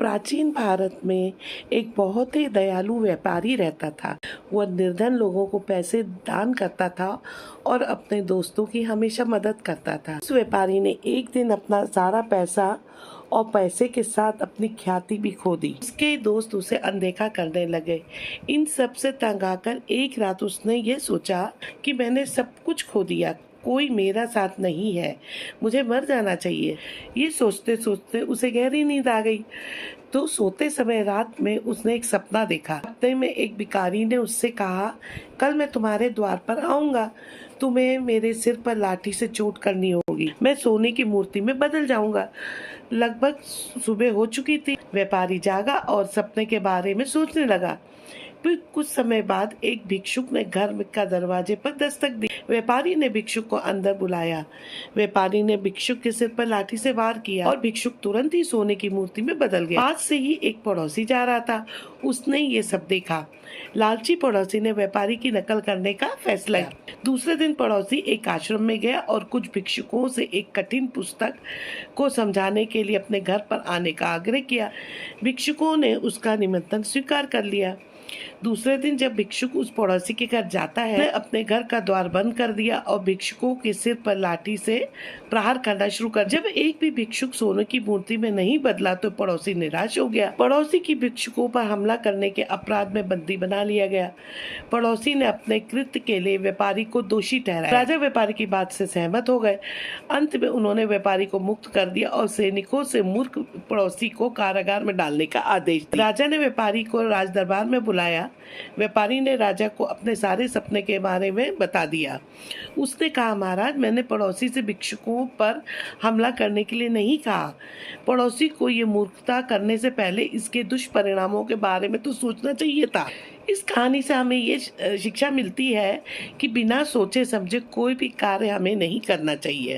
प्राचीन भारत में एक बहुत ही दयालु व्यापारी रहता था। वह निर्धन लोगों को पैसे दान करता था और अपने दोस्तों की हमेशा मदद करता था। उस व्यापारी ने एक दिन अपना सारा पैसा और पैसे के साथ अपनी ख्याति भी खो दी। उसके दोस्त उसे अनदेखा करने लगे। इन सब से तंग आकर एक रात उसने ये सोचा कि मैंने सब कुछ खो दिया, कोई मेरा साथ नहीं है, मुझे मर जाना चाहिए। ये सोचते सोचते उसे गहरी नींद आ गई। तो सोते समय रात में उसने एक सपना देखा। सपने में एक भिखारी ने उससे कहा, कल मैं तुम्हारे द्वार पर आऊंगा, तुम्हें मेरे सिर पर लाठी से चोट करनी होगी, मैं सोने की मूर्ति में बदल जाऊंगा। लगभग सुबह हो चुकी थी। व्यापारी जागा और सपने के बारे में सोचने लगा। फिर कुछ समय बाद एक भिक्षुक ने घर का दरवाजे पर दस्तक दी। व्यापारी ने भिक्षुक को अंदर बुलाया। व्यापारी ने भिक्षुक के सिर पर लाठी से वार किया और भिक्षुक तुरंत ही सोने की मूर्ति में बदल गया। पास से ही एक पड़ोसी जा रहा था, उसने ये सब देखा। लालची पड़ोसी ने व्यापारी की नकल करने का फैसला किया। दूसरे दिन पड़ोसी एक आश्रम में गया और कुछ भिक्षुकों से एक कठिन पुस्तक को समझाने के लिए अपने घर पर आने का आग्रह किया। भिक्षुकों ने उसका निमंत्रण स्वीकार कर लिया। दूसरे दिन जब भिक्षुक उस पड़ोसी के घर जाता है, अपने घर का द्वार बंद कर दिया और भिक्षुकों के सिर पर लाठी से प्रहार करना शुरू कर। जब एक भी भिक्षुक सोने की मूर्ति में नहीं बदला तो पड़ोसी निराश हो गया। पड़ोसी की भिक्षुकों पर हमला करने के अपराध में बंदी बना लिया गया। पड़ोसी ने अपने कृत्य के लिए व्यापारी को दोषी ठहराया। राजा व्यापारी की बात से सहमत हो गए। अंत में उन्होंने व्यापारी को मुक्त कर दिया और सैनिकों से मूर्ख पड़ोसी को कारागार में डालने का आदेश दिया। राजा ने व्यापारी को राज दरबार में बुलाया। व्यापारी ने राजा को अपने सारे सपने के बारे में बता दिया। उसने कहा, महाराज, मैंने पड़ोसी से भिक्षुकों पर हमला करने के लिए नहीं कहा। पड़ोसी को ये मूर्खता करने से पहले इसके दुष्परिणामों के बारे में तो सोचना चाहिए था। इस कहानी से हमें ये शिक्षा मिलती है कि बिना सोचे समझे कोई भी कार्य हमें नहीं करना चाहिए।